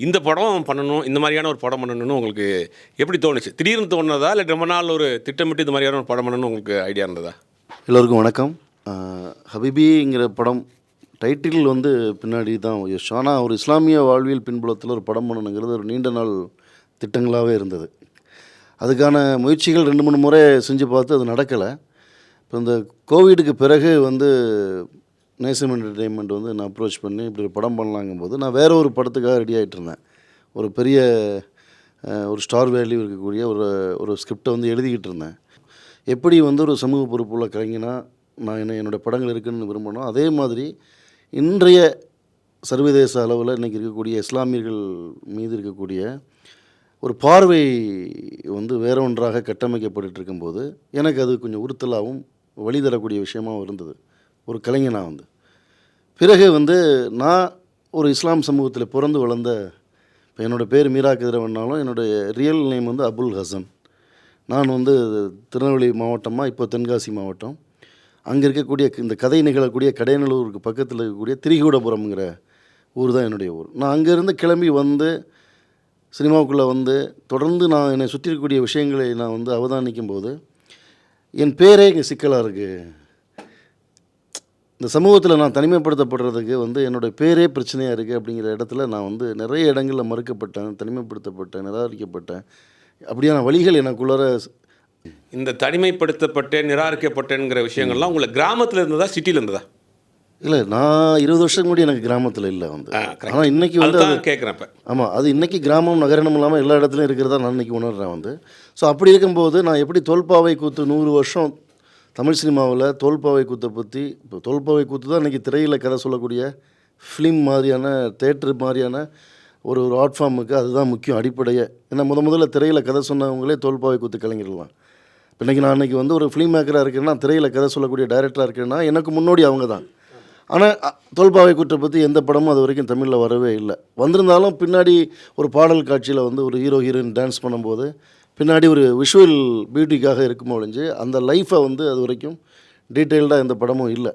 இந்த படம் பண்ணணும், இந்த மாதிரியான ஒரு படம் பண்ணணும்னு உங்களுக்கு எப்படி தோணுச்சு? திடீர்னு தோணுனதா? இல்லை ரொம்ப நாள் ஒரு திட்டமிட்டு இந்த மாதிரியான ஒரு படம் பண்ணணும்னு உங்களுக்கு ஐடியா இருந்ததா? எல்லோருக்கும் வணக்கம். ஹபீபிங்கிற படம் டைட்டில் வந்து பின்னாடி தான் யோசிச்சோம். ஆனால் ஒரு இஸ்லாமிய வாழ்வியல் பின்புலத்தில் ஒரு படம் பண்ணணுங்கிறது ஒரு நீண்ட நாள் திட்டங்களாகவே இருந்தது. அதுக்கான முயற்சிகள் 2, 3 முறை செஞ்சு பார்த்து அது நடக்கலை. இப்போ இந்த கோவிடுக்கு பிறகு வந்து நேசம் என்டர்டெயின்மெண்ட் வந்து நான் அப்ரோச் பண்ணி இப்படி ஒரு படம் பண்ணலாங்கும்போது, நான் வேற ஒரு படத்துக்காக ரெடி ஆகிட்டு இருந்தேன். ஒரு பெரிய ஒரு ஸ்டார் வேல்யூ இருக்கக்கூடிய ஒரு ஒரு ஸ்கிரிப்டை வந்து எழுதிக்கிட்டு இருந்தேன். எப்படி வந்து ஒரு சமூக பொறுப்புள்ள கலைஞனா நான் என்னோடய படங்கள் இருக்குதுன்னு விரும்பணும், அதே மாதிரி இன்றைய சர்வதேச அளவில் இன்றைக்கி இருக்கக்கூடிய இஸ்லாமியர்கள் மீது இருக்கக்கூடிய ஒரு பார்வை வந்து வேற ஒன்றாக கட்டமைக்கப்பட்டு இருக்கும்போது எனக்கு அது கொஞ்சம் உறுத்தலாகவும் வழி தரக்கூடிய விஷயமாகவும் இருந்தது ஒரு கலைஞனாக வந்து. பிறகு வந்து நான் ஒரு இஸ்லாம் சமூகத்தில் பிறந்து வளர்ந்த, இப்போ என்னோடய பேர் மீரா கதிரவன்னாலும் என்னுடைய ரியல் நேம் வந்து அபுல் ஹசன். நான் வந்து திருநெல்வேலி மாவட்டமாக இப்போ தென்காசி மாவட்டம். அங்கே இருக்கக்கூடிய இந்த கதை நிகழக்கூடிய கடையநல்லூருக்கு பக்கத்தில் இருக்கக்கூடிய திரிகூடபுரம்ங்கிற ஊர் தான் என்னுடைய ஊர். நான் அங்கேருந்து கிளம்பி வந்து சினிமாவுக்குள்ளே வந்து தொடர்ந்து நான் என்னை சுற்றி இருக்கக்கூடிய விஷயங்களை நான் வந்து அவதானிக்கும் போது என் பேரே இங்கே சிக்கலாக இருக்குது. இந்த சமூகத்தில் நான் தனிமைப்படுத்தப்படுறதுக்கு வந்து என்னுடைய பேரே பிரச்சனையாக இருக்குது. அப்படிங்கிற இடத்துல நான் வந்து நிறைய இடங்களில் மறுக்கப்பட்டேன், தனிமைப்படுத்தப்பட்டேன், நிராகரிக்கப்பட்டேன். அப்படியான வழிகள் எனக்குள்ளார. இந்த தனிமைப்படுத்தப்பட்டேன், நிராகரிக்கப்பட்டேங்கிற விஷயங்கள்லாம் உங்களை கிராமத்தில் இருந்ததா, சிட்டியில் இருந்ததா? இல்லை, நான் 20 வருஷத்துக்கு முன்னாடி எனக்கு கிராமத்தில் இல்லை வந்து. ஆனால் இன்றைக்கி வந்து அது கேட்குறேன். இப்போ ஆமாம், அது இன்றைக்கி கிராமம் நகரம் இல்லாமல் எல்லா இடத்துலையும் இருக்கிறதா நான் இன்றைக்கி உணர்றேன் வந்து. ஸோ அப்படி இருக்கும்போது நான் எப்படி தோல்பாவை கூத்து 100 வருஷம் தமிழ் சினிமாவில் தோல்பாவை கூத்தை பற்றி, இப்போ தோல்பாவை கூத்து தான் இன்றைக்கி திரையில் கதை சொல்லக்கூடிய ஃபிலிம் மாதிரியான தேட்டர் மாதிரியான ஒரு ஆர்ட் ஃபார்முக்கு அதுதான் முக்கியம், அடிப்படையே. ஏன்னா முதல்ல திரையில் கதை சொன்னவங்களே தோல்பாவை கூத்து கலைஞர்லாம். இப்போ இன்றைக்கி நான் இன்றைக்கி வந்து ஒரு ஃபிலிம் மேக்கராக இருக்கேன்னா, திரையில் கதை சொல்லக்கூடிய டைரக்டராக இருக்கேன்னா எனக்கு முன்னோடி அவங்க தான். ஆனால் தோல்பாவை கூற்றை பற்றி எந்த படமும் அது வரைக்கும் தமிழில் வரவே இல்லை. வந்திருந்தாலும் பின்னாடி ஒரு பாடல் காட்சியில் வந்து ஒரு ஹீரோயின் டான்ஸ் பண்ணும்போது பின்னாடி ஒரு விஷுவல் பியூட்டிக்காக இருக்குமோ ஒழிஞ்சு அந்த லைஃப்பை வந்து அது வரைக்கும் டீட்டெயில்டாக எந்த படமும் இல்லை.